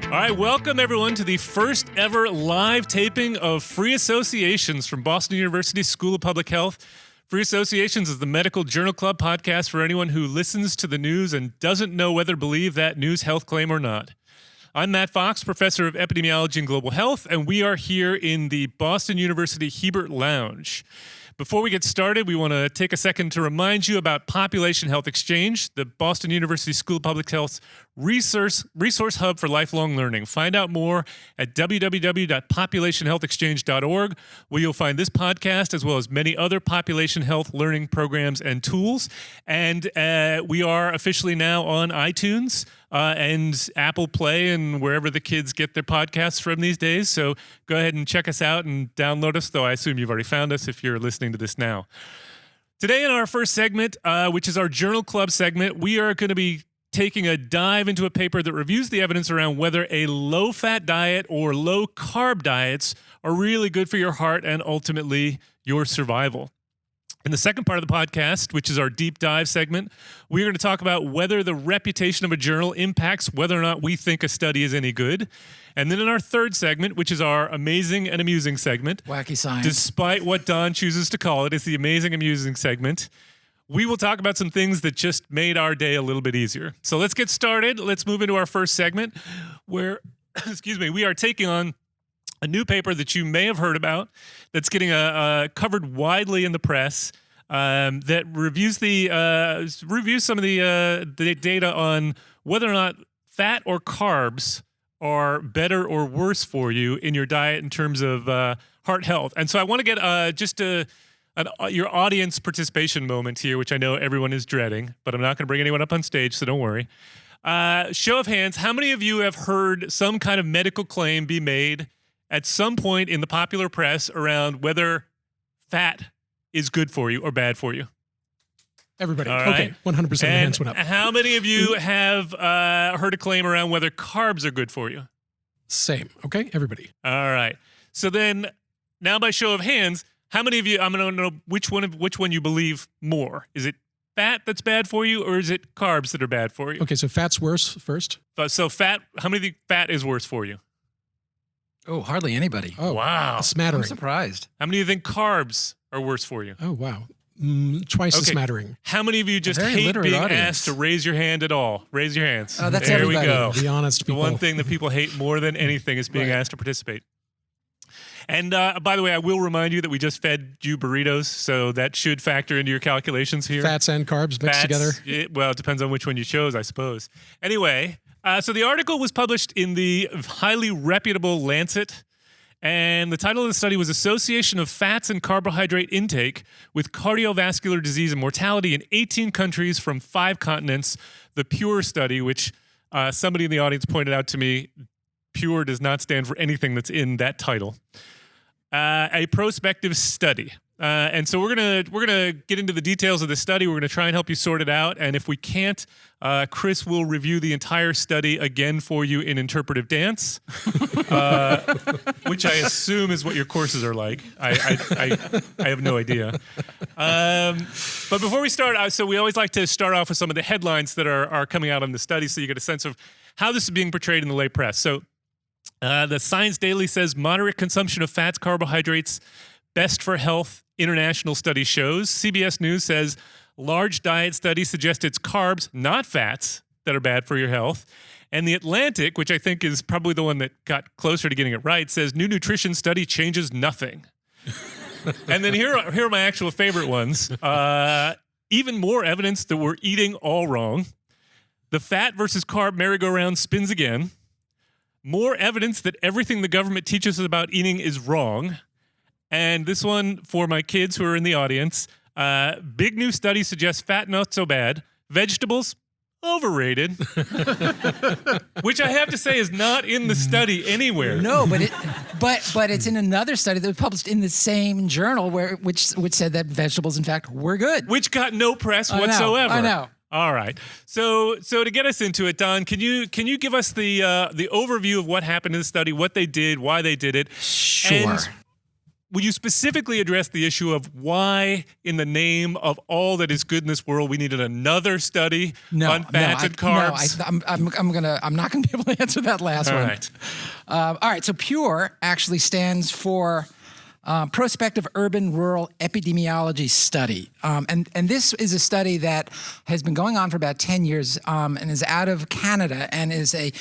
All right, welcome everyone to the first ever live taping of Free Associations from Boston University School of Public Health. Free Associations is the Medical Journal Club podcast for anyone who listens to the news and doesn't know whether to believe that news health claim or not. I'm Matt Fox, professor of epidemiology and global health, and we are here in the Boston University Hebert Lounge. Before we get started, we want to take a second to remind you about Population Health Exchange, the Boston University School of Public Health's resource hub for lifelong learning. Find out more at www.populationhealthexchange.org, where you'll find this podcast as well as many other population health learning programs and tools. And we are officially now on iTunes and Apple Play and wherever the kids get their podcasts from these days. So go ahead and check us out and download us, though I assume you've already found us if you're listening to this now. Today in our first segment, which is our Journal Club segment, we are going to be taking a dive into a paper that reviews the evidence around whether a low-fat diet or low-carb diets are really good for your heart and ultimately your survival. In the second part of the podcast, which is our deep dive segment, we're going to talk about whether the reputation of a journal impacts whether or not we think a study is any good. And then in our third segment, which is our amazing and amusing segment, wacky science, despite what Don chooses to call it, it's the amazing amusing segment, we will talk about some things that just made our day a little bit easier. So let's get started. Let's move into our first segment where, we are taking on a new paper that you may have heard about that's getting covered widely in the press that reviews some of the data on whether or not fat or carbs are better or worse for you in your diet in terms of heart health. And so I want to get your audience participation moment here, which I know everyone is dreading, but I'm not going to bring anyone up on stage, so don't worry. Show of hands, how many of you have heard some kind of medical claim be made at some point in the popular press around whether fat is good for you or bad for you? Everybody. All right. Okay, 100% of the hands went up. How many of you have heard a claim around whether carbs are good for you? Same. Okay, everybody. All right. So then, now by show of hands, how many of you, I'm going to know which one you believe more. Is it fat that's bad for you, or is it carbs that are bad for you? Okay, so fat's worse first. So fat, how many think fat is worse for you? Oh, hardly anybody. Oh, wow. A smattering. I'm surprised. How many of you think carbs are worse for you? Oh, wow. Twice a smattering. How many of you just very hate literate being audience. asked to raise your hand at all? Raise your hands. Oh, that's there everybody. we go. The honest The people. one thing that people hate more than anything is being asked to participate. And by the way, I will remind you that we just fed you burritos, so that should factor into your calculations here. Fats and carbs mixed together. It depends on which one you chose, I suppose. Anyway, so the article was published in the highly reputable Lancet, and the title of the study was Association of Fats and Carbohydrate Intake with Cardiovascular Disease and Mortality in 18 Countries from 5 Continents, the PURE study, which somebody in the audience pointed out to me, PURE does not stand for anything that's in that title. A prospective study. And so we're gonna get into the details of the study. We're gonna try and help you sort it out. And if we can't, Chris will review the entire study again for you in interpretive dance, which I assume is what your courses are like. I have no idea. But before we start, so we always like to start off with some of the headlines that are coming out on the study, so you get a sense of how this is being portrayed in the lay press. So the Science Daily says moderate consumption of fats, carbohydrates, best for health, international study shows. CBS News says large diet study suggests it's carbs, not fats, that are bad for your health. And The Atlantic, which I think is probably the one that got closer to getting it right, says new nutrition study changes nothing. And then here are my actual favorite ones. Even more evidence that we're eating all wrong. The fat versus carb merry-go-round spins again. More evidence that everything the government teaches us about eating is wrong. And this one for my kids who are in the audience. Big new study suggests fat not so bad. Vegetables, overrated. Which I have to say is not in the study anywhere. No, but it's in another study that was published in the same journal which said that vegetables, in fact, were good. Which got no press whatsoever. I know. All right. So to get us into it, Don, can you give us the overview of what happened in the study, what they did, why they did it? Sure. will you specifically address the issue of why, in the name of all that is good in this world, we needed another study on fats and carbs? I'm not gonna be able to answer that last one. All right. All right. So PURE actually stands for Prospective Urban Rural Epidemiology Study. And this is a study that has been going on for about 10 years and is out of Canada and is a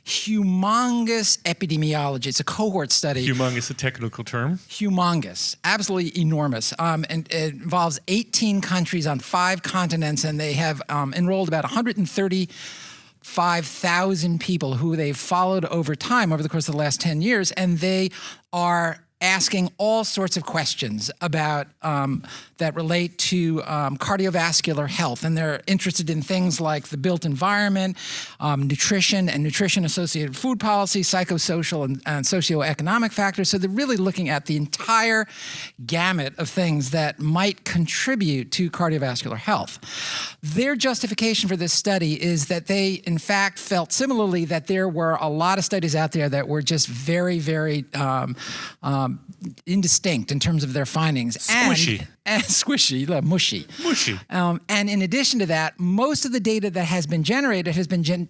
humongous epidemiology. It's a cohort study. Humongous, a technical term. Humongous, absolutely enormous. And it involves 18 countries on 5 continents, and they have enrolled about 135,000 people who they've followed over time over the course of the last 10 years, and they are asking all sorts of questions about that relate to cardiovascular health, and they're interested in things like the built environment, nutrition and nutrition-associated food policy, psychosocial and socioeconomic factors. So they're really looking at the entire gamut of things that might contribute to cardiovascular health. Their justification for this study is that they, in fact, felt similarly that there were a lot of studies out there that were just very, very indistinct in terms of their findings. Squishy. And squishy, mushy. Mushy. And in addition to that, most of the data that has been generated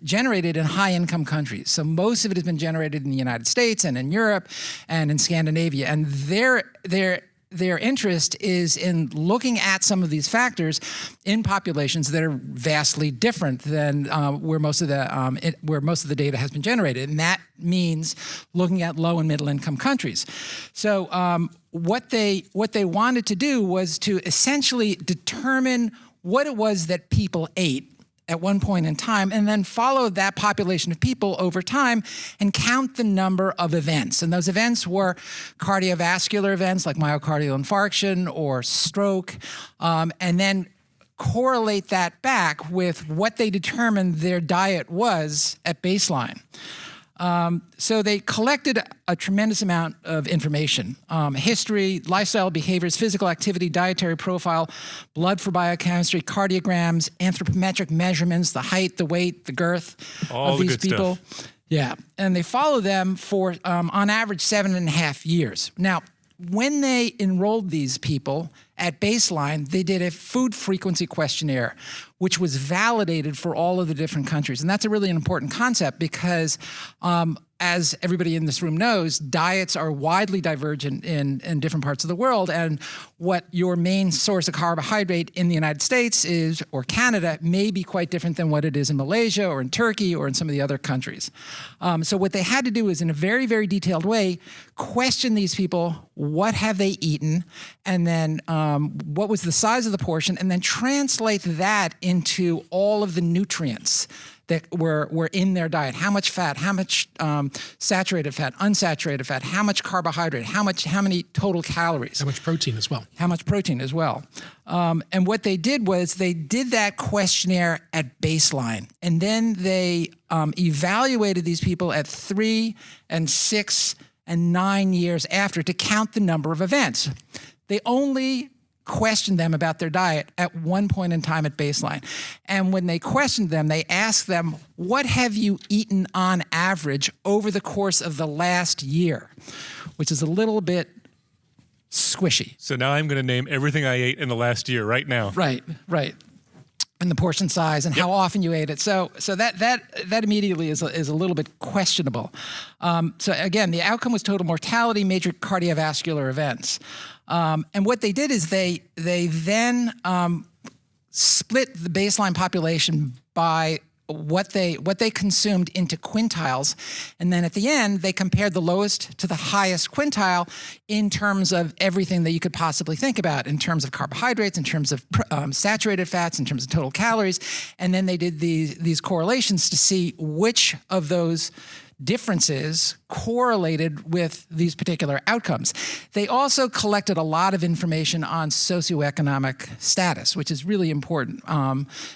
generated in high-income countries. So most of it has been generated in the United States and in Europe and in Scandinavia. And their interest is in looking at some of these factors in populations that are vastly different than where most of the data has been generated, and that means looking at low and middle income countries. So what they wanted to do was to essentially determine what it was that people ate at one point in time, and then follow that population of people over time and count the number of events. And those events were cardiovascular events like myocardial infarction or stroke, and then correlate that back with what they determined their diet was at baseline. So they collected a tremendous amount of information, history, lifestyle behaviors, physical activity, dietary profile, blood for biochemistry, cardiograms, anthropometric measurements, the height, the weight, the girth of these people. Stuff. Yeah, and they follow them for, on average, 7.5 years. Now, when they enrolled these people at baseline, they did a food frequency questionnaire, which was validated for all of the different countries. And that's a really important concept because as everybody in this room knows, diets are widely divergent in different parts of the world. And what your main source of carbohydrate in the United States is, or Canada, may be quite different than what it is in Malaysia or in Turkey or in some of the other countries. So what they had to do is, in a very, very detailed way, question these people, what have they eaten, and then what was the size of the portion, and then translate that into all of the nutrients that were in their diet. How much fat, how much saturated fat, unsaturated fat, how much carbohydrate, how many total calories. How much protein as well. How much protein as well. And what they did was they did that questionnaire at baseline. And then they evaluated these people at 3 and 6 and 9 years after to count the number of events. They only questioned them about their diet at one point in time at baseline. And when they questioned them, they asked them, what have you eaten on average over the course of the last year? Which is a little bit squishy. So now I'm going to name everything I ate in the last year right now. Right. And the portion size and how often you ate it. So that immediately is a little bit questionable. So again, the outcome was total mortality, major cardiovascular events. And what they did is they then split the baseline population by what they consumed into quintiles, and then at the end they compared the lowest to the highest quintile in terms of everything that you could possibly think about, in terms of carbohydrates, in terms of saturated fats, in terms of total calories, and then they did these correlations to see which of those differences correlated with these particular outcomes. They also collected a lot of information on socioeconomic status, which is really important,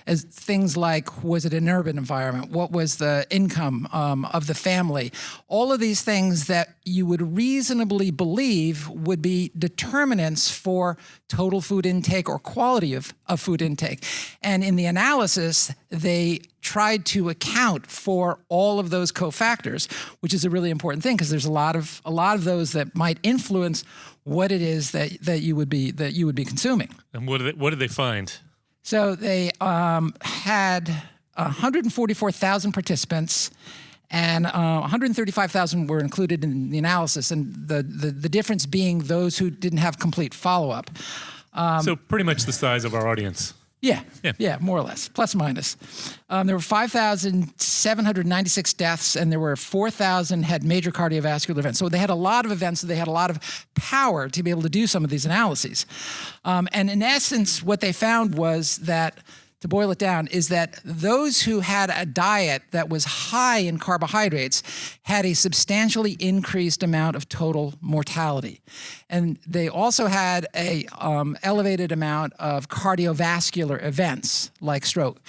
as things like, was it an urban environment? What was the income of the family? All of these things that you would reasonably believe would be determinants for total food intake or quality of food intake. And in the analysis, they tried to account for all of those cofactors, which is a really important thing because there's a lot of those that might influence what it is that you would be consuming. And what did they find? So they had 144,000 participants, and 135,000 were included in the analysis, and the difference being those who didn't have complete follow-up. So pretty much the size of our audience. Yeah, more or less, plus minus. There were 5,796 deaths, and there were 4,000 had major cardiovascular events. So they had a lot of events, so they had a lot of power to be able to do some of these analyses. And in essence, what they found was that, to boil it down, is that those who had a diet that was high in carbohydrates had a substantially increased amount of total mortality. And they also had a elevated amount of cardiovascular events like stroke.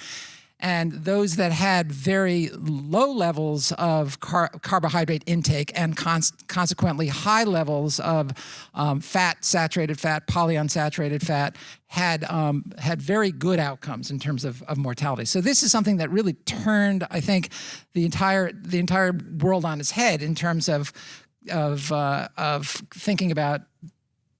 And those that had very low levels of carbohydrate intake and consequently high levels of fat, saturated fat, polyunsaturated fat, had very good outcomes in terms of mortality. So this is something that really turned, I think, the entire world on its head in terms of thinking about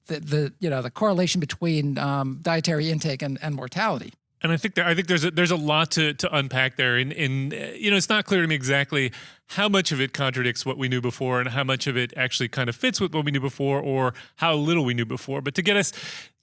the correlation between dietary intake and mortality. And I think there's a lot to unpack there. In it's not clear to me exactly how much of it contradicts what we knew before and how much of it actually kind of fits with what we knew before or how little we knew before. But to get us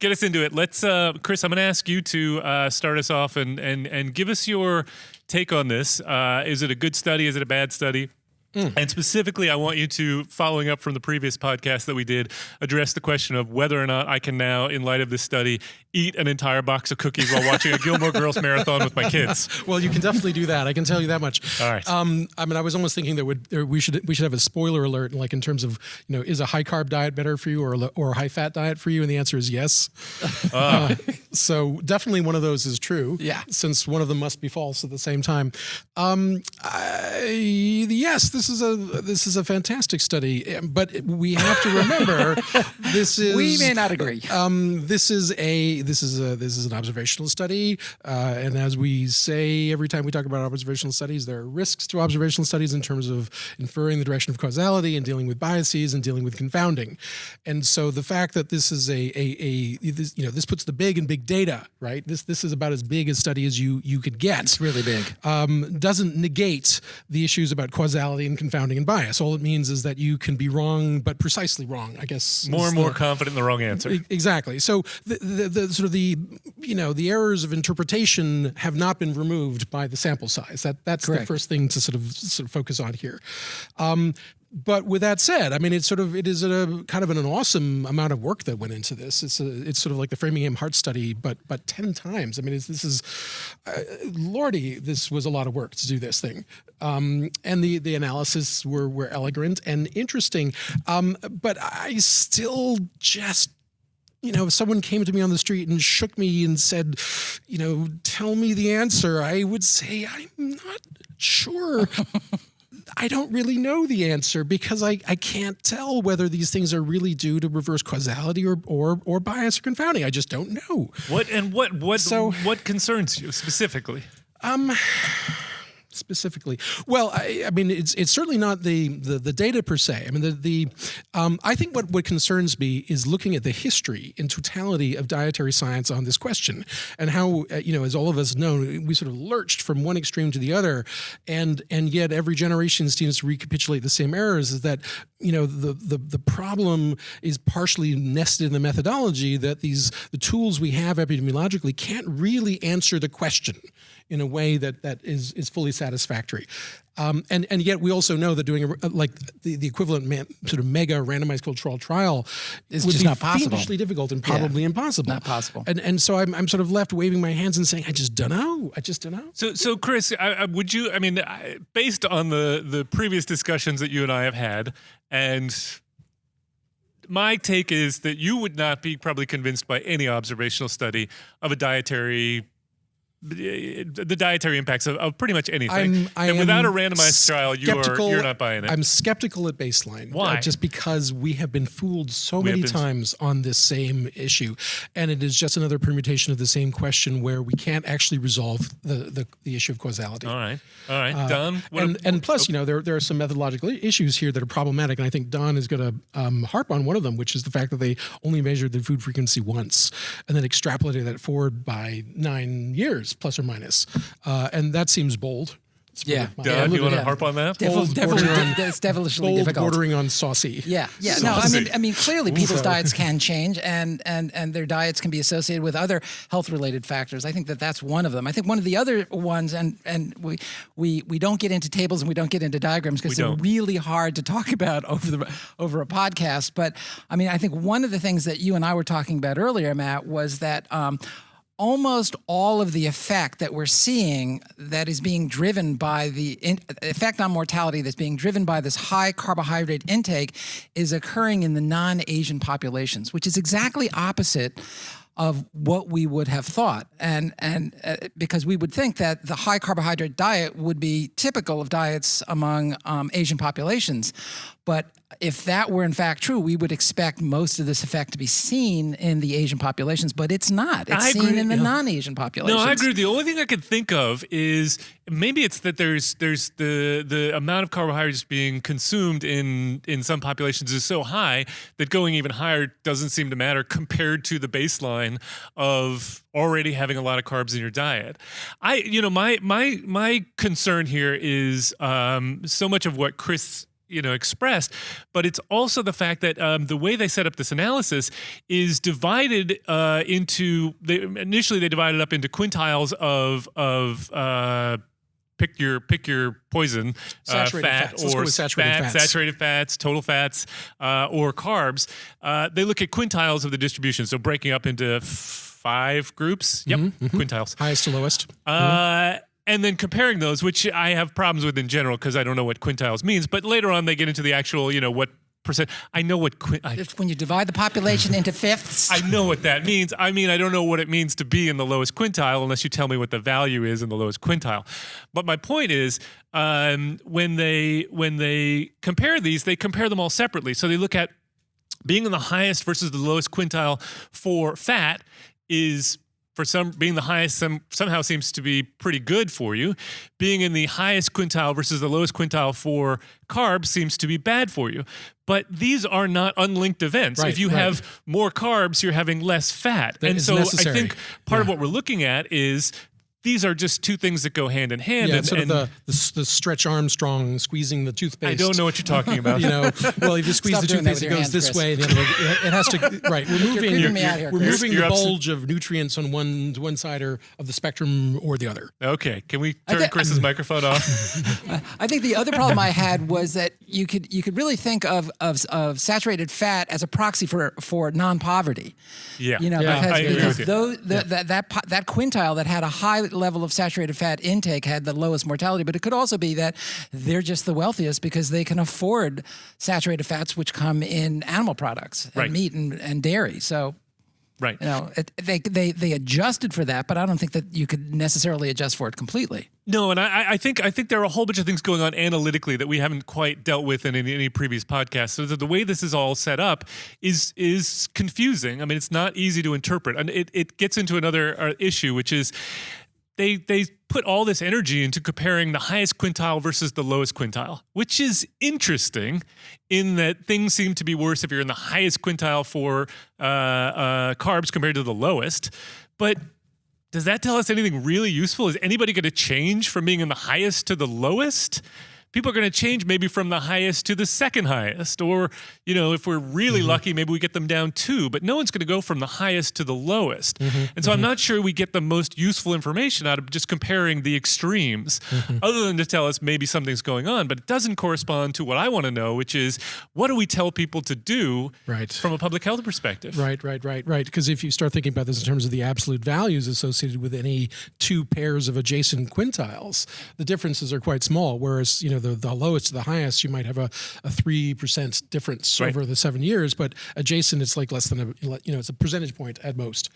into it, let's Chris, I'm going to ask you to start us off and give us your take on this. Is it a good study? Is it a bad study? And specifically, I want you to, following up from the previous podcast that we did, address the question of whether or not I can now, in light of this study, eat an entire box of cookies while watching a Gilmore Girls marathon with my kids. Well, you can definitely do that. I can tell you that much. All right. I mean, I was almost thinking that we should have a spoiler alert, like in terms of, is a high carb diet better for you or a high fat diet for you? And the answer is yes. So definitely one of those is true. Yeah. Since one of them must be false at the same time. Yes. This is a fantastic study, but we have to remember this is. We may not agree. This is an observational study, and as we say every time we talk about observational studies, there are risks to observational studies in terms of inferring the direction of causality and dealing with biases and dealing with confounding. And so the fact that this is this puts the big in big data, right? This is about as big a study as you could get. It's really big. Doesn't negate the issues about causality and confounding and bias. All it means is that you can be wrong, but precisely wrong, I guess. More and more confident in the wrong answer. Exactly. So the sort of the errors of interpretation have not been removed by the sample size. That's Correct. The first thing to sort of focus on here. But with that said, I mean, it is a kind of an awesome amount of work that went into this. It's sort of like the Framingham Heart Study, but 10 times. I mean, Lordy, this was a lot of work to do this thing. And the analysis were elegant and interesting. But I still just, if someone came to me on the street and shook me and said, tell me the answer, I would say, I'm not sure. I don't really know the answer because I can't tell whether these things are really due to reverse causality or bias or confounding. I just don't know. What concerns you specifically? Specifically, well, I mean, it's certainly not the data per se. I mean, I think what concerns me is looking at the history in totality of dietary science on this question, and how as all of us know, we sort of lurched from one extreme to the other, and yet every generation seems to recapitulate the same errors. Is that the problem is partially nested in the methodology that the tools we have epidemiologically can't really answer the question in a way that is fully satisfactory. And yet we also know that doing the equivalent sort of mega randomized controlled trial is would just be not possible. fiendishly difficult and probably impossible. Not possible. And so I'm sort of left waving my hands and saying, I just don't know. So Chris, would you? I mean, based on the previous discussions that you and I have had, and my take is that you would not be probably convinced by any observational study of a dietary the dietary impacts of pretty much anything. I and without a am randomized trial, you're not buying it. I'm skeptical at baseline. Why? Just because we have been fooled so many times on this same issue, and it is just another permutation of the same question where we can't actually resolve the issue of causality. All right, Don. And plus, there are some methodological issues here that are problematic, and I think Don is going to harp on one of them, which is the fact that they only measured the food frequency once and then extrapolated that forward by 9 years, plus or minus, and that seems bold. Don, you want to harp on that? It's devilishly difficult. Bordering on saucy. Yeah. Saucy. No, I mean, clearly people's diets can change, and their diets can be associated with other health-related factors. I think that's one of them. I think one of the other ones, and we don't get into tables and we don't get into diagrams because they're really hard to talk about over a podcast. But I mean, I think one of the things that you and I were talking about earlier, Matt, was that almost all of the effect that we're seeing that is being driven by the effect on mortality that's being driven by this high carbohydrate intake is occurring in the non-Asian populations, which is exactly opposite of what we would have thought. And because we would think that the high carbohydrate diet would be typical of diets among Asian populations. But if that were in fact true, we would expect most of this effect to be seen in the Asian populations, but it's not. It's seen in the non-Asian populations. No, I agree. The only thing I could think of is maybe it's that there's the amount of carbohydrates being consumed in some populations is so high that going even higher doesn't seem to matter compared to the baseline of already having a lot of carbs in your diet. My concern here is so much of what Chris expressed, but it's also the fact that the way they set up this analysis is divided initially they divided up into quintiles of pick your poison, saturated fat fats. Let's go or with saturated fats, total fats, or carbs. They look at quintiles of the distribution, so breaking up into 5 groups. Yep, quintiles. Highest to lowest. And then comparing those, which I have problems with in general because I don't know what quintiles means. But later on, they get into the actual, what percent. I know what It's when you divide the population into fifths. I know what that means. I mean, I don't know what it means to be in the lowest quintile unless you tell me what the value is in the lowest quintile. But my point is, when they compare these, they compare them all separately. So they look at being in the highest versus the lowest quintile for fat is. For some, being the highest somehow seems to be pretty good for you. Being in the highest quintile versus the lowest quintile for carbs seems to be bad for you. But these are not unlinked events. If you have more carbs, you're having less fat. And so necessary. I think part of what we're looking at is these are just two things that go hand in hand. Yeah, it's sort of the Stretch Armstrong squeezing the toothpaste. I don't know what you're talking about. Well, if you squeeze the toothpaste, it goes this way. The other way. It has to. Right, we're moving the bulge of nutrients on one side of the spectrum or the other. Okay, can we turn Chris's microphone off? I think the other problem I had was that you could really think of saturated fat as a proxy for non-poverty. Yeah, because that quintile that had a high level of saturated fat intake had the lowest mortality, but it could also be that they're just the wealthiest because they can afford saturated fats, which come in animal products, and meat and dairy. So, they adjusted for that, but I don't think that you could necessarily adjust for it completely. No, and I think there are a whole bunch of things going on analytically that we haven't quite dealt with in any previous podcast. So the way this is all set up is confusing. I mean, it's not easy to interpret, and it gets into another issue, which is they put all this energy into comparing the highest quintile versus the lowest quintile, which is interesting in that things seem to be worse if you're in the highest quintile for carbs compared to the lowest, but does that tell us anything really useful? Is anybody going to change from being in the highest to the lowest? People are going to change maybe from the highest to the second highest. Or, if we're really lucky, maybe we get them down 2. But no one's going to go from the highest to the lowest. And so I'm not sure we get the most useful information out of just comparing the extremes, other than to tell us maybe something's going on. But it doesn't correspond to what I want to know, which is what do we tell people to do from a public health perspective? Right. Because if you start thinking about this in terms of the absolute values associated with any 2 pairs of adjacent quintiles, the differences are quite small. Whereas, the lowest to the highest, you might have a 3% difference over the 7 years, but adjacent, it's like less than it's a percentage point at most.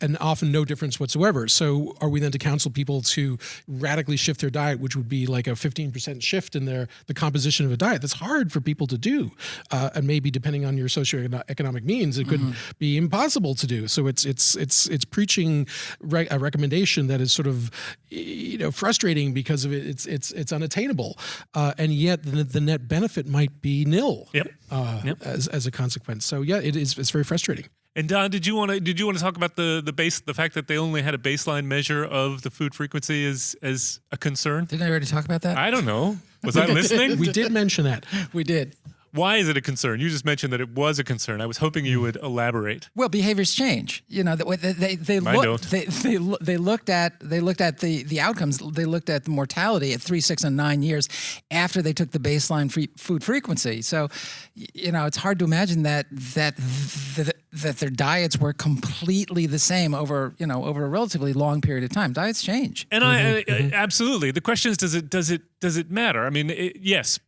And often no difference whatsoever. So are we then to counsel people to radically shift their diet, which would be like a 15% shift in the composition of a diet? That's hard for people to do. And maybe depending on your socioeconomic means, it could be impossible to do. So it's preaching a recommendation that is sort of frustrating because of it's unattainable. And yet the net benefit might be nil as a consequence. So yeah, it's very frustrating. And Don, did you want to talk about the fact that they only had a baseline measure of the food frequency as a concern? Didn't I already talk about that? I don't know. Was I listening? We did mention that. We did. Why is it a concern? You just mentioned that it was a concern. I was hoping you would elaborate. Well, behaviors change. They looked at the outcomes. They looked at the mortality at 3, 6, and 9 years after they took the baseline food frequency. So, it's hard to imagine that their diets were completely the same over a relatively long period of time. Diets change. And absolutely. The question is, does it matter? I mean, yes,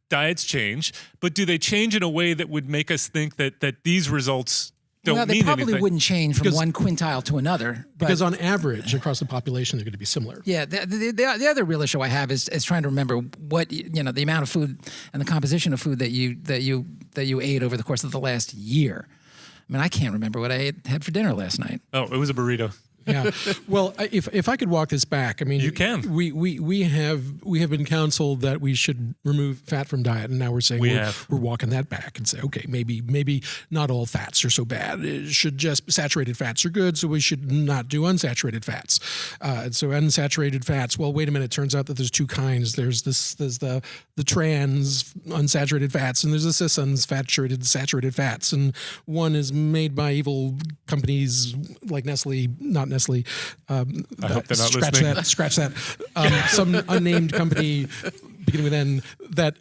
diets change, but do they change in a way that would make us think that these results don't mean anything? They probably wouldn't change from one quintile to another. Because on average, across the population, they're going to be similar. Yeah. The other real issue I have is trying to remember what the amount of food and the composition of food that you ate over the course of the last year. I mean, I can't remember what I had for dinner last night. Oh, it was a burrito. Yeah. Well, if I could walk this back, I mean, you can. We have been counseled that we should remove fat from diet, and now we're saying we're walking that back and say, okay, maybe not all fats are so bad. It should just saturated fats are good, so we should not do unsaturated fats. So unsaturated fats. Well, wait a minute. It turns out that there's two kinds. There's the trans unsaturated fats, and there's the cis unsaturated saturated fats, and one is made by evil companies like Nestle, not Nestle. I hope they're not listening. Scratch that. Some unnamed company beginning with N that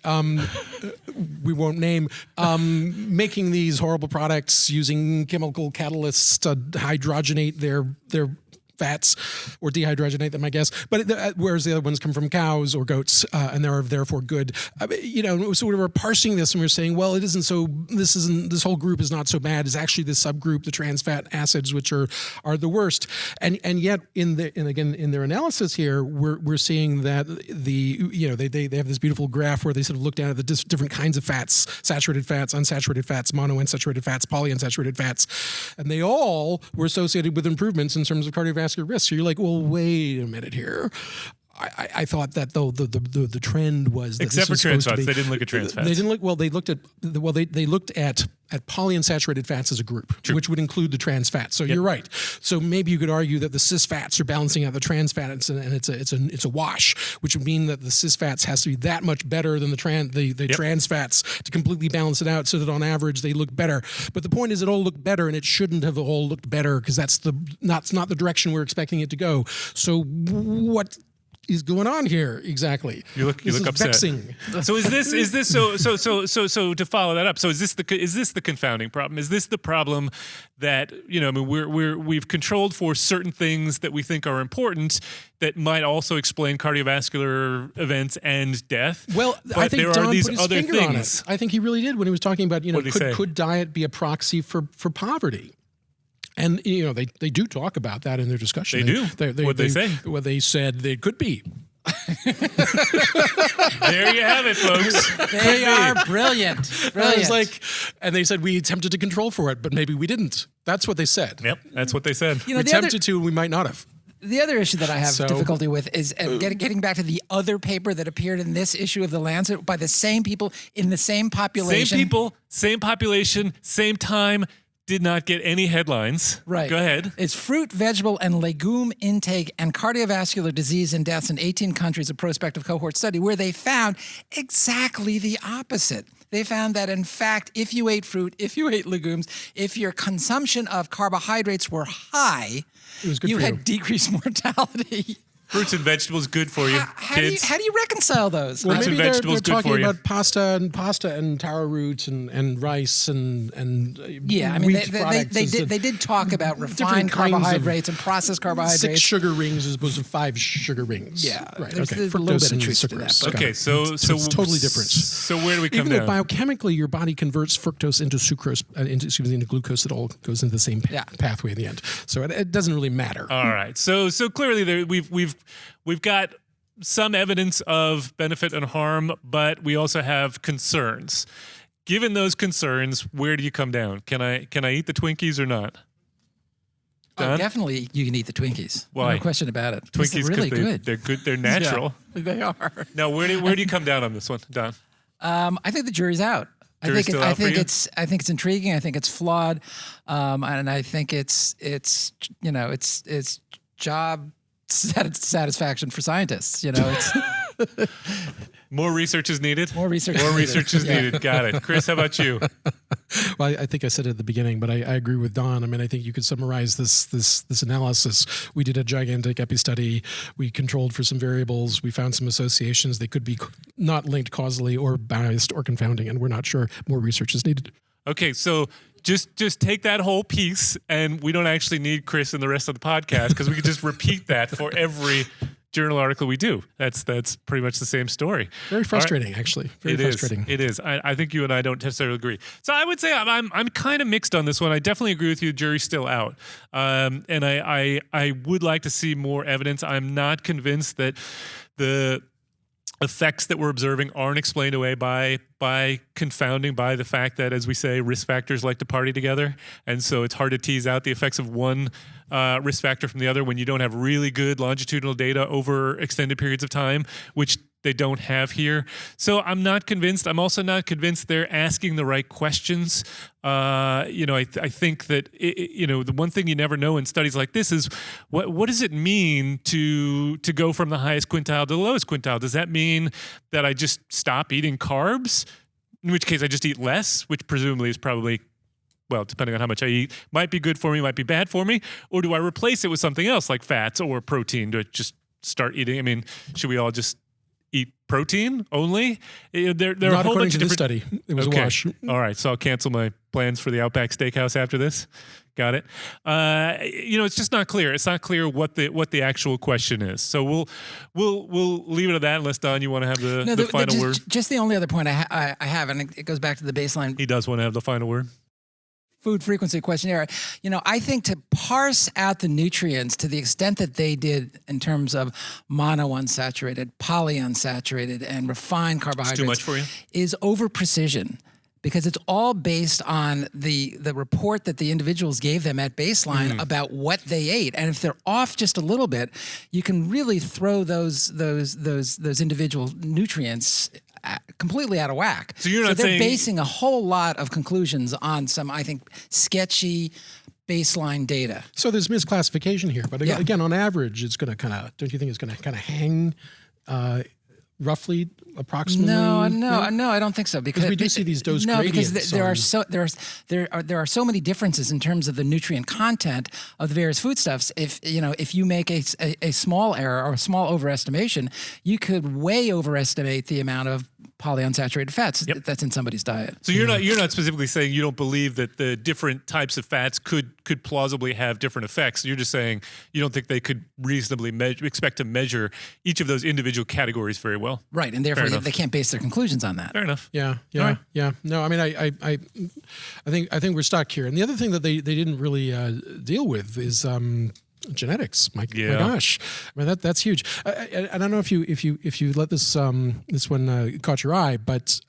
we won't name, making these horrible products using chemical catalysts to hydrogenate their fats or dehydrogenate them, I guess. But whereas the other ones come from cows or goats, and they're therefore good. So we were parsing this and we were saying, well, it isn't so. This whole group is not so bad. It's actually this subgroup, the trans fat acids, which are the worst. And yet in their analysis here, we're seeing that they have this beautiful graph where they sort of looked at the different kinds of fats: saturated fats, unsaturated fats, monounsaturated fats, polyunsaturated fats, and they all were associated with improvements in terms of cardiovascular risk. So you're like, well, wait a minute here. I thought that though the trend was that except for trans fats, they didn't look at trans fats. They didn't look well. They looked at polyunsaturated fats as a group, which would include the trans fats. So you're right. So maybe you could argue that the cis fats are balancing out the trans fats, and it's a wash, which would mean that the cis fats has to be that much better than the trans fats to completely balance it out, so that on average they look better. But the point is, it all looked better, and it shouldn't have all looked better because that's not the direction we're expecting it to go. So what is going on here exactly? You look upset. Vexing. So is this so to follow that up? So is this the confounding problem? Is this the problem that we've controlled for certain things that we think are important that might also explain cardiovascular events and death? Well, but I think there Don are these put his other finger things. on it. I think he really did when he was talking about could diet be a proxy for poverty? And they do talk about that in their discussion. They do. What'd they say? Well, they said they could be. There you have it, folks. They are brilliant. I was like, and they said we attempted to control for it, but maybe we didn't. That's what they said. Yep, that's what they said. We attempted to, and we might not have. The other issue that I have difficulty with is getting back to the other paper that appeared in this issue of The Lancet by the same people in the same population. Same people, same population, same time. Did not get any headlines. Right. Go ahead. It's fruit, vegetable, and legume intake and cardiovascular disease and deaths in 18 countries, a prospective cohort study, where they found exactly the opposite. They found that, in fact, if you ate fruit, if you ate legumes, if your consumption of carbohydrates were high, it was good you for had decreased mortality. Fruits and vegetables good for you, kids. How do you reconcile those? Well, Fruits and maybe they're vegetables good talking for you. about pasta and taro root and rice and Yeah, I mean, wheat products they did talk about kinds refined of carbohydrates and processed carbohydrates. 6 sugar rings as opposed to 5 sugar rings. Yeah, right. there's Okay, a little bit of and truth to that, sucrose. but- Okay, so it's totally different. So where do we come Even down? though biochemically your body converts fructose into sucrose, into glucose, it all goes into the same pathway in the end. So it doesn't really matter. All right. So clearly we've got some evidence of benefit and harm, but we also have concerns. Given those concerns, where do you come down? Can I eat the Twinkies or not? Oh, Don? definitely, you can eat the Twinkies. Why? No question about it. Twinkies They're really good. They're good. They're natural. Yeah, they are. Now, where do you come down on this one, Don? I think the jury's out. Jury's still out for you? I think it's intriguing. I think it's flawed, and I think it's job satisfaction for scientists. It's More research is needed. more research. More research is needed. Got it. Chris, how about you? Well, I think I said it at the beginning, but I agree with Don. I mean, I think you could summarize this analysis. We did a gigantic epi study. We controlled for some variables. We found some associations. They could be not linked causally or biased or confounding, and we're not sure. More research is needed. Okay, so just take that whole piece, and we don't actually need Chris and the rest of the podcast because we could just repeat that for every journal article we do. That's pretty much the same story. Very frustrating, actually. Very frustrating. It is. I think you and I don't necessarily agree. So I would say I'm kind of mixed on this one. I definitely agree with you. The jury's still out, and I would like to see more evidence. I'm not convinced that the effects that we're observing aren't explained away by confounding by the fact that, as we say, risk factors like to party together. And so it's hard to tease out the effects of one risk factor from the other when you don't have really good longitudinal data over extended periods of time, which they don't have here. So I'm not convinced. I'm also not convinced they're asking the right questions. I think that, the one thing you never know in studies like this is what does it mean to go from the highest quintile to the lowest quintile? Does that mean that I just stop eating carbs? In which case I just eat less, which presumably is probably, well, depending on how much I eat, might be good for me, might be bad for me. Or do I replace it with something else like fats or protein to just start eating? I mean, should we all just eat protein only? There are Not a whole according bunch to of this different study. It was Okay. a wash. All right, so I'll cancel my plans for the Outback Steakhouse after this. Got it. It's just not clear. It's not clear what the actual question is. So we'll leave it at that. Unless Don, you want to have the final word. Just the only other point I have, and it goes back to the baseline He does want to have the final word. food frequency questionnaire. I think to parse out the nutrients to the extent that they did in terms of monounsaturated, polyunsaturated, and refined carbohydrates too much for you? is over precision. Because it's all based on the report that the individuals gave them at baseline about what they ate, and if they're off just a little bit, you can really throw those individual nutrients completely out of whack. So you're not they're saying- basing a whole lot of conclusions on some, I think, sketchy baseline data. So there's misclassification here, but Yeah. again, on average, it's going to kind of. Don't you think it's going to kind of hang? Roughly, approximately. No, I don't think so. Because we do see these dose because gradients there are so many differences in terms of the nutrient content of the various foodstuffs. If you make a small error or a small overestimation, you could way overestimate the amount of polyunsaturated fats that's in somebody's diet. So you're not specifically saying you don't believe that the different types of fats could plausibly have different effects. You're just saying you don't think they could reasonably expect to measure each of those individual categories very well. Right, and therefore enough. they can't base their conclusions on that. Fair enough. Yeah. All right. No, I mean, I think we're stuck here. And the other thing that they didn't really deal with is genetics. My gosh, I mean that's huge. I don't know if you let this one caught your eye, but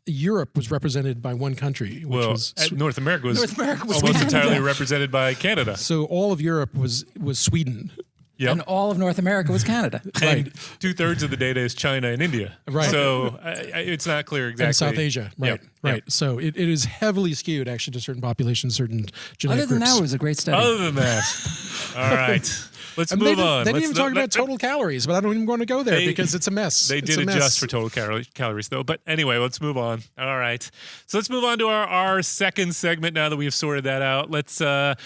Europe was represented by one country, which was North America was almost Canada. entirely represented by Canada. so all of Europe was Sweden. Yep. And all of North America was Canada. And 2/3 of the data is China and India. Right. So it's not clear exactly. And South Asia, right? Yep. Right. Yep. So it is heavily skewed actually to certain populations, certain genetic Other than groups. that, it was a great study. Other than that, all right. Let's And move on. They didn't Let's even talk about total calories, but I don't even want to go there because it's a mess. They It's did a mess. adjust for total calories, though. But anyway, let's move on. All right. So let's move on to our second segment now that we've sorted that out. Let's talk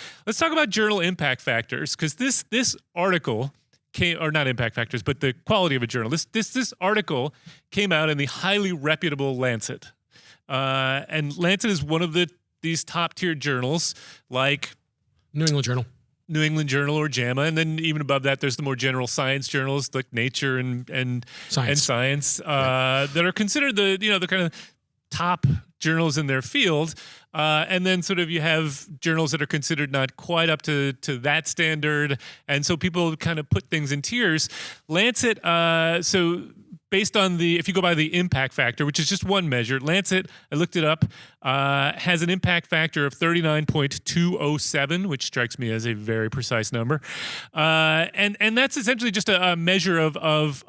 about journal impact factors, because this article came, or not impact factors, but the quality of a journal. This article came out in the highly reputable Lancet, and Lancet is one of these top tier journals like New England Journal or JAMA, and then even above that, there's the more general science journals like Nature and Science that are considered the kind of top journals in their field. And then sort of you have journals that are considered not quite up to that standard. And so people kind of put things in tiers. Lancet, so based on if you go by the impact factor, which is just one measure, Lancet, I looked it up, has an impact factor of 39.207, which strikes me as a very precise number. And that's essentially just a measure of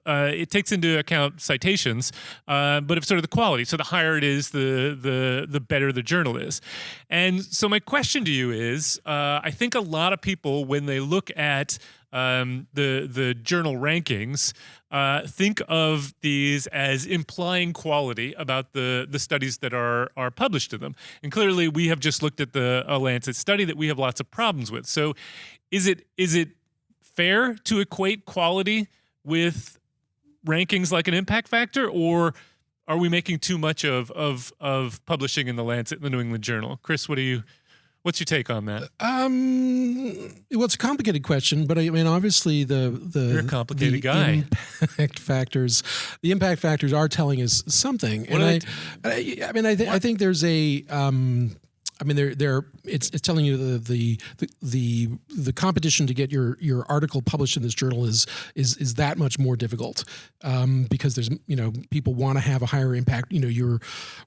it takes into account citations, but of sort of the quality. So the higher it is, the better the journal is. And so my question to you is, I think a lot of people, when they look at the journal rankings, think of these as implying quality about the studies that are published in them. And clearly, we have just looked at a Lancet study that we have lots of problems with. So, is it fair to equate quality with rankings like an impact factor, or are we making too much of publishing in the Lancet and the New England Journal? Chris, what's your take on that? Well, it's a complicated question, but I mean, obviously you're a complicated guy. The impact factors are telling us something, and I think there's a. It's telling you the competition to get your article published in this journal is that much more difficult, because there's people want to have a higher impact. You're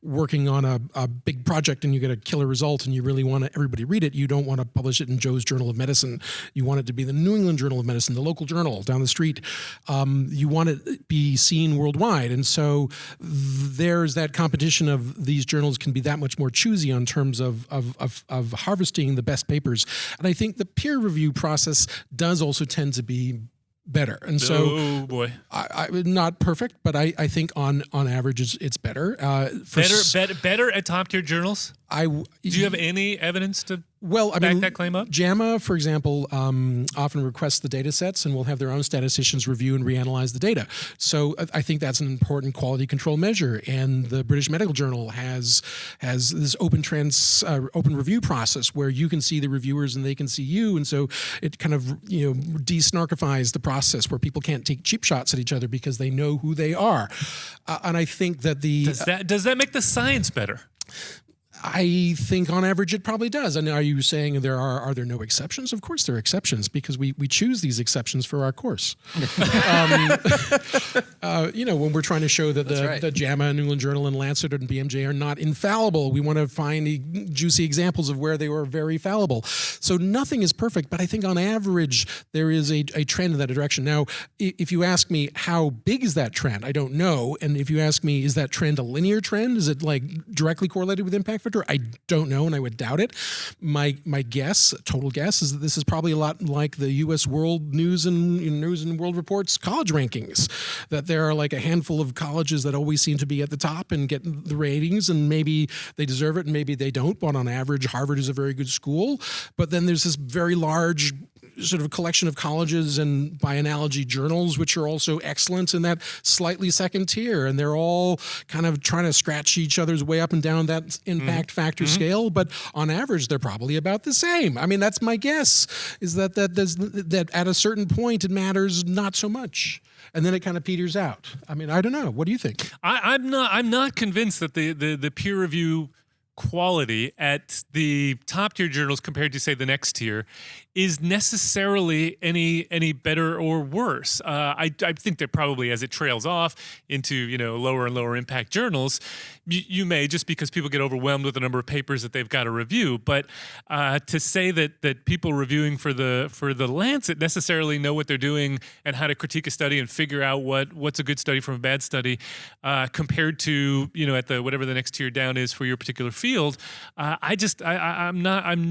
working on a big project and you get a killer result and you really want everybody read it. You don't want to publish it in Joe's Journal of Medicine. You want it to be the New England Journal of Medicine, the local journal down the street. You want it to be seen worldwide, and so there's that competition of these journals can be that much more choosy on terms of harvesting the best papers. And I think the peer review process does also tend to be better. And so, oh boy, I not perfect, but I think on average it's better. Better at top tier journals. Do you have any evidence to back that claim up? JAMA, for example, often requests the data sets and will have their own statisticians review and reanalyze the data. So I think that's an important quality control measure. And the British Medical Journal has this open review process where you can see the reviewers and they can see you. And so it kind of de-snarkifies the process where people can't take cheap shots at each other because they know who they are. And I think that does that make the science better? I think on average it probably does. And are you saying are there no exceptions? Of course there are exceptions because we choose these exceptions for our course. When we're trying to show that the JAMA, New England Journal, and Lancet and BMJ are not infallible, we want to find juicy examples of where they were very fallible. So nothing is perfect, but I think on average there is a trend in that direction. Now, if you ask me how big is that trend, I don't know. And if you ask me, is that trend a linear trend? Is it like directly correlated with impact factor? I don't know, and I would doubt it. My guess, total guess, is that this is probably a lot like the U.S. World News and World Report's college rankings, that there are like a handful of colleges that always seem to be at the top and get the ratings, and maybe they deserve it and maybe they don't, but on average, Harvard is a very good school. But then there's this very large sort of collection of colleges and, by analogy, journals, which are also excellent in that slightly second tier. And they're all kind of trying to scratch each other's way up and down that impact factor scale. But on average, they're probably about the same. I mean, that's my guess, is that at a certain point, it matters not so much. And then it kind of peters out. I mean, I don't know. What do you think? I'm not convinced that the peer review quality at the top tier journals compared to, say, the next tier is necessarily any better or worse. I think that probably as it trails off into lower and lower impact journals, you may, just because people get overwhelmed with the number of papers that they've got to review. But to say that people reviewing for the Lancet necessarily know what they're doing and how to critique a study and figure out what's a good study from a bad study, compared to at the whatever the next tier down is for your particular field, I'm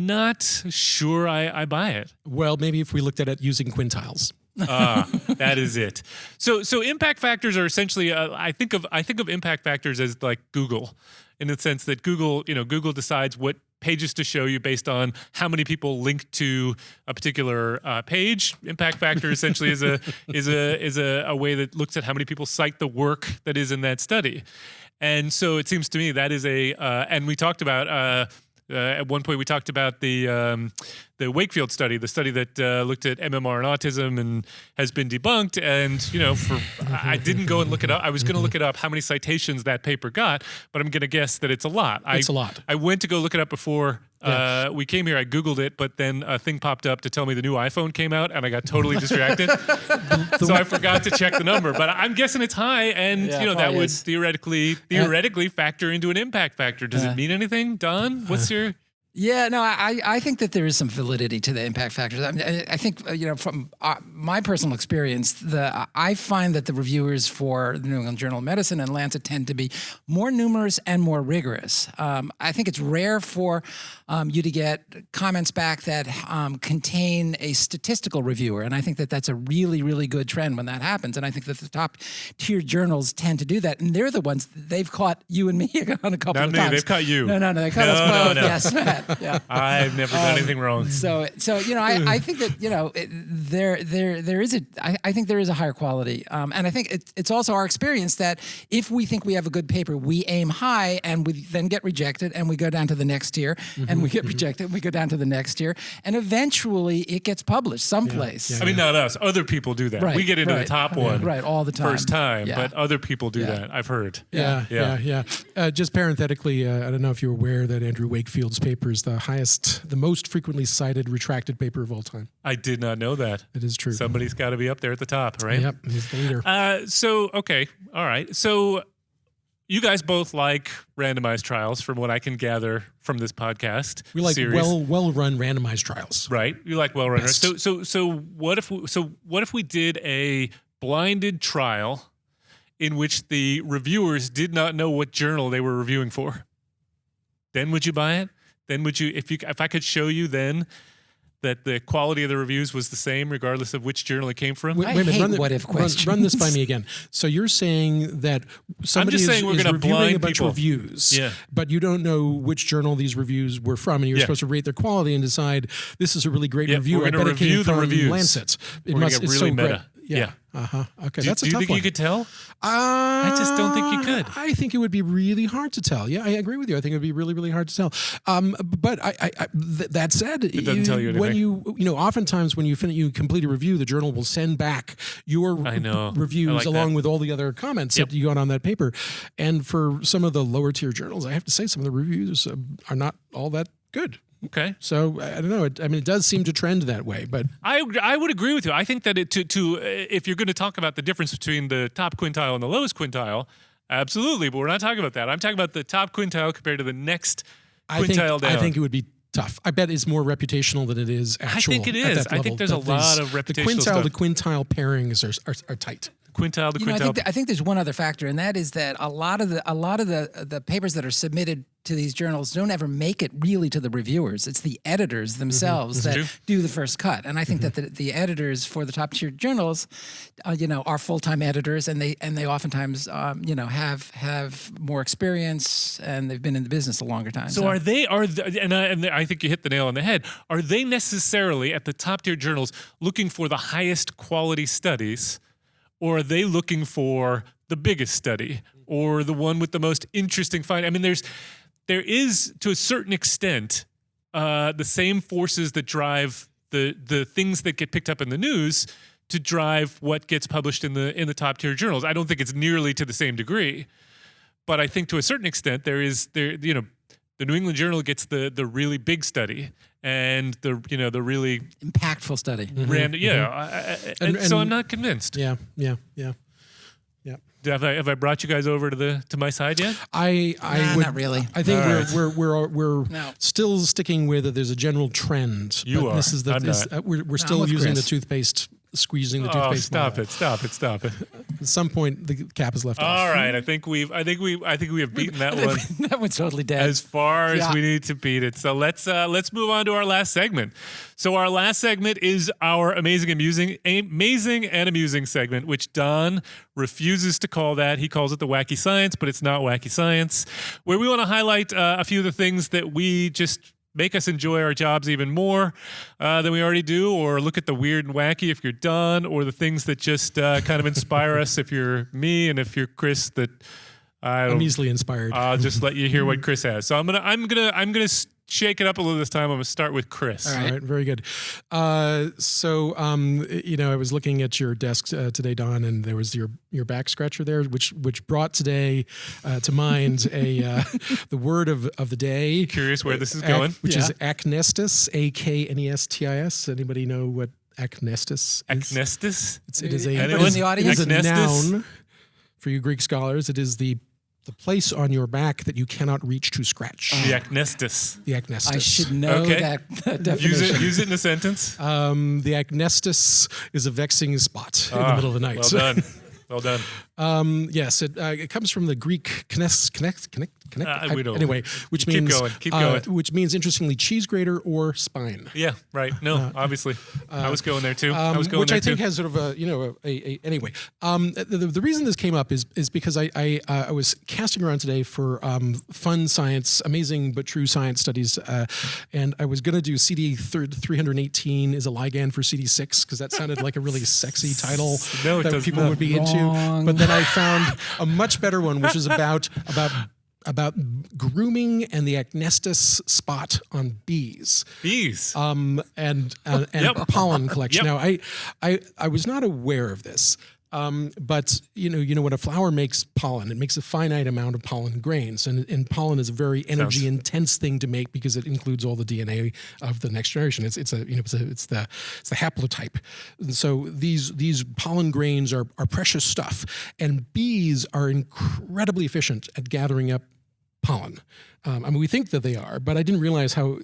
not sure I buy it. Well, maybe if we looked at it using quintiles. That is it. So impact factors are essentially, I think of impact factors as like Google, in the sense that Google decides what pages to show you based on how many people link to a particular page. Impact factor essentially is a way that looks at how many people cite the work that is in that study. And so it seems to me that is and we talked about at one point we talked about the Wakefield study, the study that looked at MMR and autism and has been debunked. And I didn't go and look it up. I was going to look it up how many citations that paper got, but I'm going to guess that it's a lot. It's a lot. I went to go look it up before we came here. I Googled it, but then a thing popped up to tell me the new iPhone came out, and I got totally distracted. So I forgot to check the number. But I'm guessing it's high, and that would theoretically factor into an impact factor. Does it mean anything, Don? What's your... Yeah, no, I think that there is some validity to the impact factors. I mean, I think from my personal experience, I find that the reviewers for the New England Journal of Medicine and Lancet tend to be more numerous and more rigorous. I think it's rare for you to get comments back that contain a statistical reviewer, and I think that that's a really, really good trend when that happens. And I think that the top tier journals tend to do that, and they're the ones they've caught you and me on a couple of times. They've caught you. No, they caught us both. No. Yes, Matt. Yeah. I've never done anything wrong. So I think that there is I think there is a higher quality, and I think it's also our experience that if we think we have a good paper, we aim high, and we then get rejected, and we go down to the next tier, and we get rejected, and we go down to the next tier, and eventually it gets published someplace. Yeah. I mean, not us. Other people do that. Right, we get into the top one, all the time, first time, Yeah. but other people do that. I've heard. Yeah. Just parenthetically, I don't know if you're aware that Andrew Wakefield's paper is the most frequently cited retracted paper of all time. I did not know that. It is true. Somebody's got to be up there at the top, right? Yep, he's the leader. Okay, all right. So you guys both like randomized trials, from what I can gather from this podcast. We like series. well-run randomized trials. Right. You like well-run. Best. So what if we did a blinded trial in which the reviewers did not know what journal they were reviewing for? Then would you buy it? Then would you, if I could show you then that the quality of the reviews was the same regardless of which journal it came from? I hate what-if questions. Run this by me again. So you're saying that somebody is reviewing a bunch of reviews, but you don't know which journal these reviews were from, and you're supposed to rate their quality and decide this is a really great review. We're I bet it came from reviews. Lancet. It's really so meta. great. Yeah. Okay, that's a tough one. Do you think you could tell? I just don't think you could. I think it would be really hard to tell. Yeah, I agree with you. I think it would be really, really hard to tell. But that said, it doesn't tell you anything. When you oftentimes when you complete a review, the journal will send back your reviews along with all the other comments that you got on that paper. And for some of the lower tier journals, I have to say some of the reviews are not all that good. Okay. So I don't know. It does seem to trend that way, but I would agree with you. I think that if you're going to talk about the difference between the top quintile and the lowest quintile, absolutely. But we're not talking about that. I'm talking about the top quintile compared to the next quintile down. I think it would be tough. I bet it's more reputational than it is actual. I think it is. I think there's a lot of reputational stuff. The quintile pairings are tight. Quintile. I think there's one other factor, and that is that a lot of the papers that are submitted to these journals don't ever make it really to the reviewers. It's the editors themselves that do the first cut. And I think that the editors for the top tier journals, are full-time editors, and they oftentimes have more experience, and they've been in the business a longer time. So and I think you hit the nail on the head. Are they necessarily at the top tier journals looking for the highest quality studies? Or are they looking for the biggest study or the one with the most interesting find? I mean, there is to a certain extent the same forces that drive the things that get picked up in the news to drive what gets published in the top tier journals. I don't think it's nearly to the same degree, but I think to a certain extent the New England Journal gets the really big study and the really impactful study. So I'm not convinced. Yeah. Have I brought you guys over to my side yet? Not really. I think we're still sticking with that. There's a general trend. You are. We're still using the toothpaste. Squeezing the toothpaste. Stop it! At some point, the cap is left off. All right, I think we have beaten that one. That one's totally dead. As far as we need to beat it. So let's move on to our last segment. So our last segment is our amazing and amusing segment, which Don refuses to call that. He calls it the wacky science, but it's not wacky science. Where we want to highlight a few of the things that we just make us enjoy our jobs even more than we already do, or look at the weird and wacky if you're Don, or the things that just kind of inspire us if you're me, and if you're Chris, that I'm easily inspired. I'll just let you hear what Chris has. So I'm gonna shake it up a little this time. I'm gonna start with Chris. All right, very good. I was looking at your desk today, Don, and there was your back scratcher there, which brought today to mind the word of the day. Curious where this is going. Which is acnestis, aknestis. Anybody know what acnestis is? Acnestis? It is in the audience. It is a noun for you Greek scholars. It is the place on your back that you cannot reach to scratch. The acnestis. The acnestis. I should know that definition. Use it in a sentence. The acnestis is a vexing spot in the middle of the night. Well done. Well done. Yes, it comes from the Greek anyway, which Keep means going. Which means interestingly cheese grater or spine. Yeah, right. No, obviously, I was going there too. Which I think has sort of anyway. The reason this came up is because I was casting around today for fun science, amazing but true science studies, and I was going to do CD 318 is a ligand for CD6 because that sounded like a really sexy title that people would be into. But then I found a much better one, which is about grooming and the acnestis spot on bees. Bees. And pollen collection. Now, I was not aware of this. But when a flower makes pollen, it makes a finite amount of pollen grains, and pollen is a very energy intense thing to make because it includes all the DNA of the next generation. It's the haplotype, and so these pollen grains are precious stuff, and bees are incredibly efficient at gathering up pollen. We think that they are, but I didn't realize how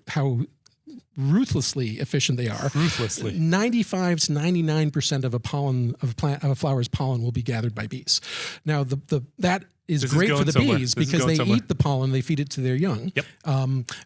ruthlessly efficient they are. 95 to 99% of a flower's pollen will be gathered by bees. Now, that is great for the bees because they eat the pollen, they feed it to their young. Yep.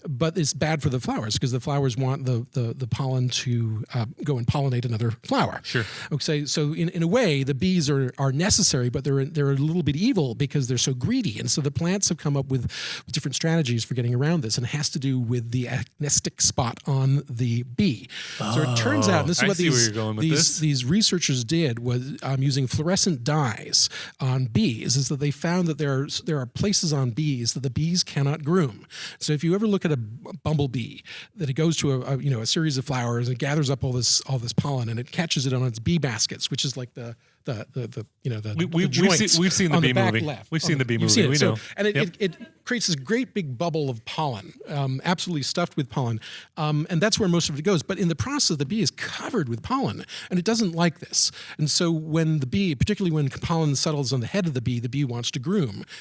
But it's bad for the flowers because the flowers want the pollen to go and pollinate another flower. Sure. Okay, so in a way, the bees are necessary, but they're a little bit evil because they're so greedy. And so the plants have come up with different strategies for getting around this, and it has to do with the acnestic spot on the bee. So it turns out, and this is what these researchers did was using fluorescent dyes on bees, is that they found that there are places on bees that the bees cannot groom. So if you ever look at a bumblebee, that it goes to a series of flowers and gathers up all this pollen and it catches it on its bee baskets, which is like the joints. We've seen the bee movie. Left. We've seen the bee movie. We know. And it creates this great big bubble of pollen, absolutely stuffed with pollen, and that's where most of it goes. But in the process, the bee is covered with pollen, and it doesn't like this. And so when the bee, particularly when pollen settles on the head of the bee wants to groom,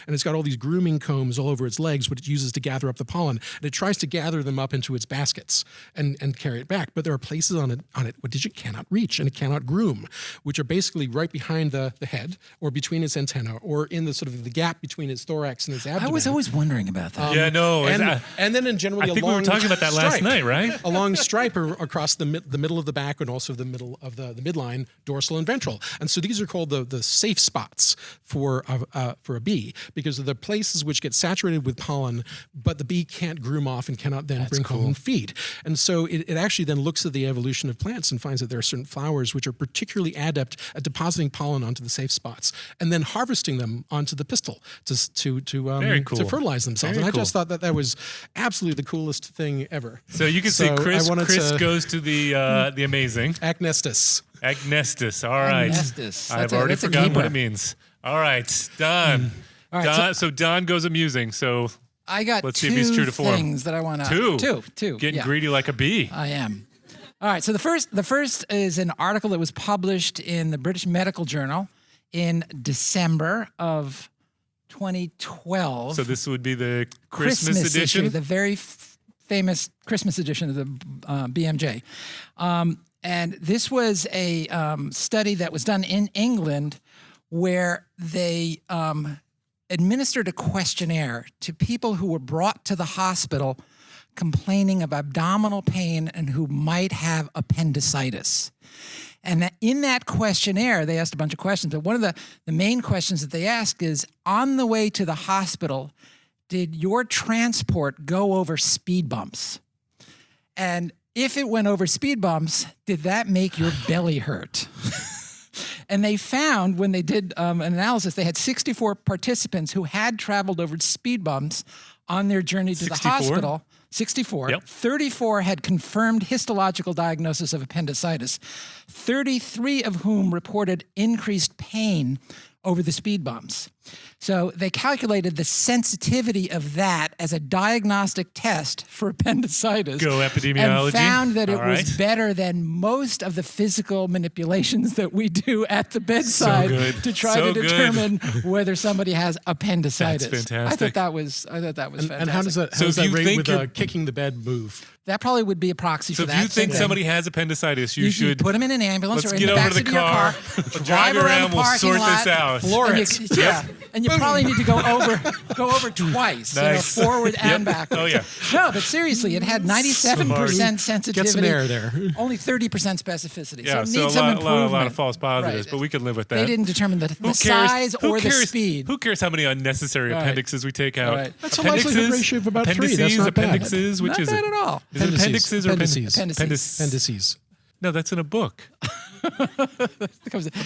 and it's got all these grooming combs all over its legs, which it uses to gather up the pollen, and it tries to gather them up into its baskets and carry it back. But there are places on it which it cannot reach and it cannot groom, which are basically right behind the head, or between its antenna, or in the sort of the gap between its thorax and its abdomen. I was always wondering about that. And then in generally, I think we were talking about that last night, right? A long stripe across the middle of the back, and also the middle of the midline, dorsal and ventral. And so these are called the safe spots for a bee, because they're the places which get saturated with pollen, but the bee can't groom off and cannot then bring home and feed. And so it actually then looks at the evolution of plants and finds that there are certain flowers which are particularly adept at depositing pollen onto the safe spots and then harvesting them onto the pistil to fertilize themselves. I just thought that was absolutely the coolest thing ever. So you can see Chris goes to the amazing acnestis. Acnestis. All right. Acnestis. I've already forgotten what it means. All right, Don. All right, so Don goes amusing. So I got let's see if he's true to form. Things that I want to two. Getting greedy like a bee. I am. All right, so the first is an article that was published in the British Medical Journal in December of 2012. So this would be the Christmas edition? issue, the very famous Christmas edition of the BMJ. And this was a study that was done in England where they administered a questionnaire to people who were brought to the hospital complaining of abdominal pain and who might have appendicitis. And in that questionnaire, they asked a bunch of questions. But one of the main questions that they asked is, on the way to the hospital, did your transport go over speed bumps? And if it went over speed bumps, did that make your belly hurt? And they found when they did an analysis, they had 64 participants who had traveled over speed bumps on their journey to 64? the hospital. 64. Yep. 34 had confirmed histological diagnosis of appendicitis, 33 of whom reported increased pain over the speed bumps. So they calculated the sensitivity of that as a diagnostic test for appendicitis. Go epidemiology. And found that it All was right. better than most of the physical manipulations that we do at the bedside good. to try So to good. determine whether somebody has appendicitis. That's fantastic. I thought that was fantastic. And how does that, So how does if that you rate think with you're- a kicking the bed move? That probably would be a proxy So for if that. you think Same thing. somebody has appendicitis, you You should put them in an ambulance let's or in get the over back to the of your car, drive around, the we'll parking sort lot, this out. And you probably need to go over twice, Nice. forward and Yep. backwards. Oh, yeah. No, but seriously, it had 97% sensitivity, Get some air there. only 30% specificity. Yeah, so it so needs a some lot improvement. of false positives, Right. but we can live with that. They didn't determine the Who cares? size Who or the cares? speed. Who cares how many unnecessary Right. appendixes we take out? Right. That's a likelihood ratio of about 3. That's not bad. Appendixes, which Not is bad it? at all. Is it appendixes or Appendices. Appendices. No, that's in a book. A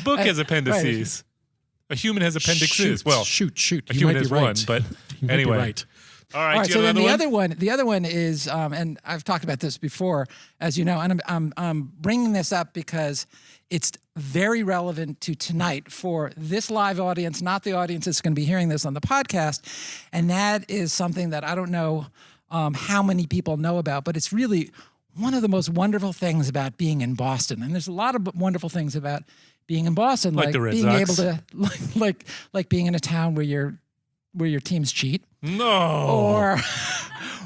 Book has appendices. A human has appendixes. Well, shoot. a You human might has be right. one, but You might anyway. be right. All right, All right, do so you have then another one? the other one is, and I've talked about this before, as you know, and I'm bringing this up because it's very relevant to tonight for this live audience, not the audience that's going to be hearing this on the podcast, and that is something that I don't know how many people know about, but it's really one of the most wonderful things about being in Boston, and there's a lot of wonderful things about being in Boston, Like like the Red being Sox. able to, like being in a town where your teams cheat. No.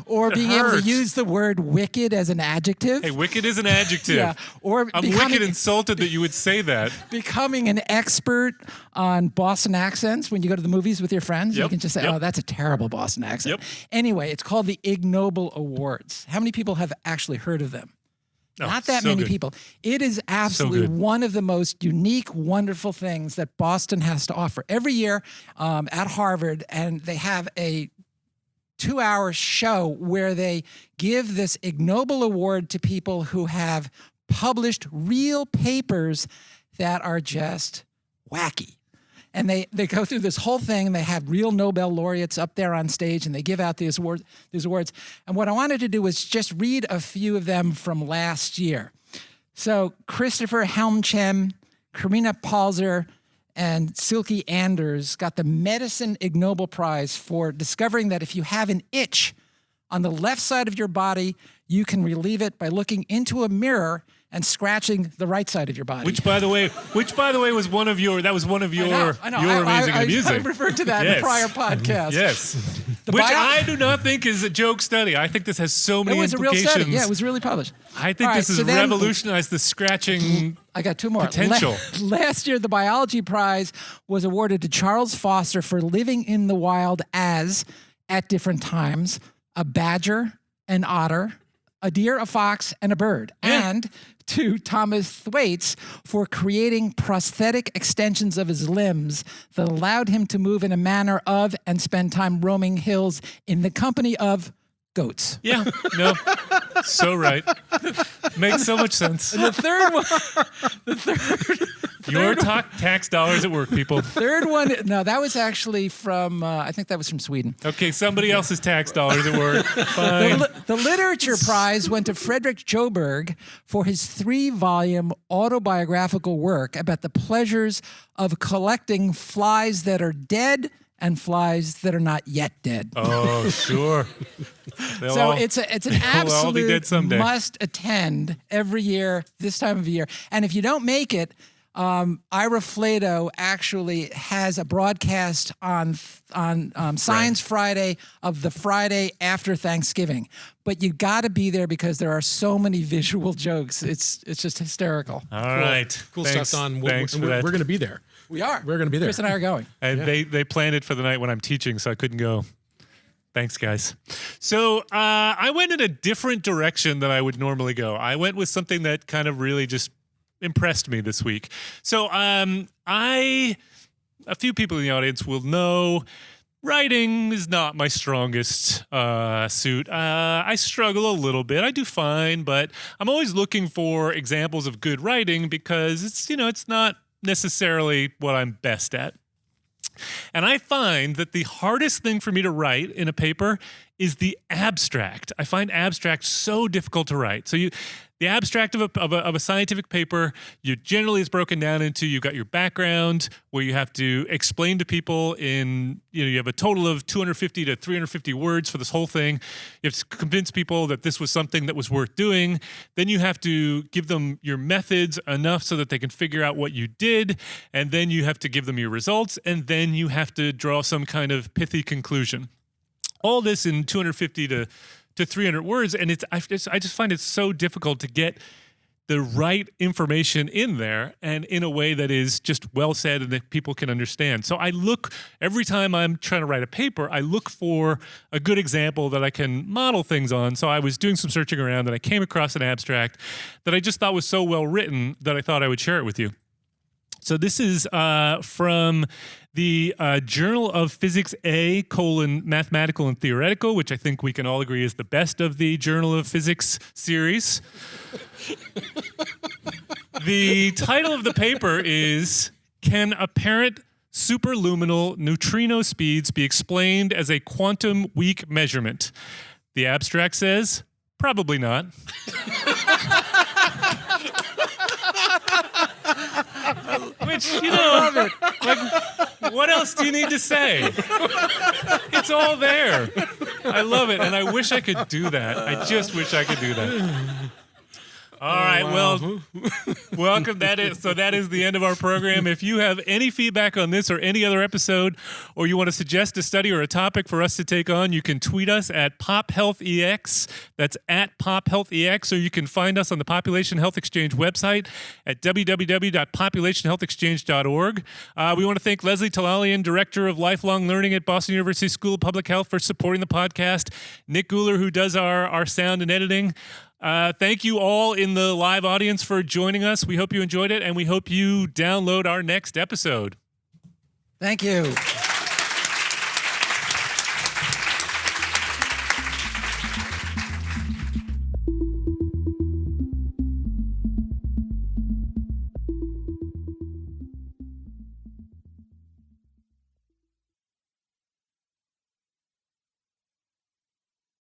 Or being able to hurts. use the word wicked as an adjective. Hey, wicked is an adjective. Yeah. Or I'm becoming, wicked insulted that you would say that. becoming an expert on Boston accents when you go to the movies with your friends. You Yep. can just say, Yep. oh, that's a terrible Boston accent. Yep. Anyway, it's called the Ig Nobel Awards. How many people have actually heard of them? Oh, Not that so many good. people. It is absolutely good. one of the most unique, wonderful things that Boston has to offer. Every year at Harvard, and they have a 2-hour show where they give this Ig Nobel Award to people who have published real papers that are just wacky. And they go through this whole thing, and they have real Nobel laureates up there on stage, and they give out these awards. And what I wanted to do was just read a few of them from last year. So Christopher Helmchem, Karina Palzer, and Silke Anders got the Medicine Ig Nobel Prize for discovering that if you have an itch on the left side of your body, you can relieve it by looking into a mirror and scratching the right side of your body. Which, by the way, was one of your. That was one of your. I know. Your amazing I music. referred to that in Yes. a prior podcast. Yes. The Which bio- I do not think is a joke study. I think this has so many It was a real implications. study. Yeah, it was really published. I think All this right, has so then- revolutionized the scratching. I got two more. Potential. Last year, the biology prize was awarded to Charles Foster for living in the wild as, at different times, a badger, an otter, a deer, a fox, and a bird. Yeah. And to Thomas Thwaites for creating prosthetic extensions of his limbs that allowed him to move in a manner of and spend time roaming hills in the company of goats. Yeah. No. So right. Makes so much sense. The third one, Your tax dollars at work, people. third one, no, that was actually from, I think that was from Sweden. Okay, somebody else's tax dollars at work. Fine. The literature prize went to Frederick Joberg for his 3-volume autobiographical work about the pleasures of collecting flies that are dead and flies that are not yet dead. Oh, sure. They'll So all- it's an they'll all be dead absolute someday. must attend every year this time of year. And if you don't make it, Ira Flato actually has a broadcast on Science Friday of the Friday after Thanksgiving. But you got to be there because there are so many visual jokes. It's just hysterical. All right. Cool Thanks, stuff, Don. Thanks for We're that. going to be there. We are. We're gonna be there. Chris and I are going. And they planned it for the night when I'm teaching, so I couldn't go. Thanks, guys. So I went in a different direction than I would normally go. I went with something that kind of really just impressed me this week. So a few people in the audience will know writing is not my strongest suit. I struggle a little bit. I do fine, but I'm always looking for examples of good writing because it's not necessarily what I'm best at. And I find that the hardest thing for me to write in a paper is the abstract. I find abstract so difficult to write. So the abstract of a scientific paper, generally is broken down into, you've got your background where you have to explain to people you have a total of 250 to 350 words for this whole thing. You have to convince people that this was something that was worth doing. Then you have to give them your methods enough so that they can figure out what you did. And then you have to give them your results. And then you have to draw some kind of pithy conclusion. All this in 250 to 300 words, and I just find it so difficult to get the right information in there and in a way that is just well said and that people can understand. So every time I'm trying to write a paper, I look for a good example that I can model things on. So I was doing some searching around and I came across an abstract that I just thought was so well written that I thought I would share it with you. So this is from the Journal of Physics A: Mathematical and Theoretical, which I think we can all agree is the best of the Journal of Physics series. The title of the paper is, "Can Apparent Superluminal Neutrino Speeds Be Explained as a Quantum Weak Measurement?" The abstract says, probably not. Which, what else do you need to say? It's all there. I love it, and I wish I could do that. I just wish I could do that. All right, well, welcome. That is the end of our program. If you have any feedback on this or any other episode, or you want to suggest a study or a topic for us to take on, you can tweet us at PopHealthEX. That's at PopHealthEX, or you can find us on the Population Health Exchange website at www.populationhealthexchange.org. We want to thank Leslie Talalian, Director of Lifelong Learning at Boston University School of Public Health, for supporting the podcast. Nick Guler, who does our sound and editing. Thank you all in the live audience for joining us. We hope you enjoyed it, and we hope you download our next episode. Thank you.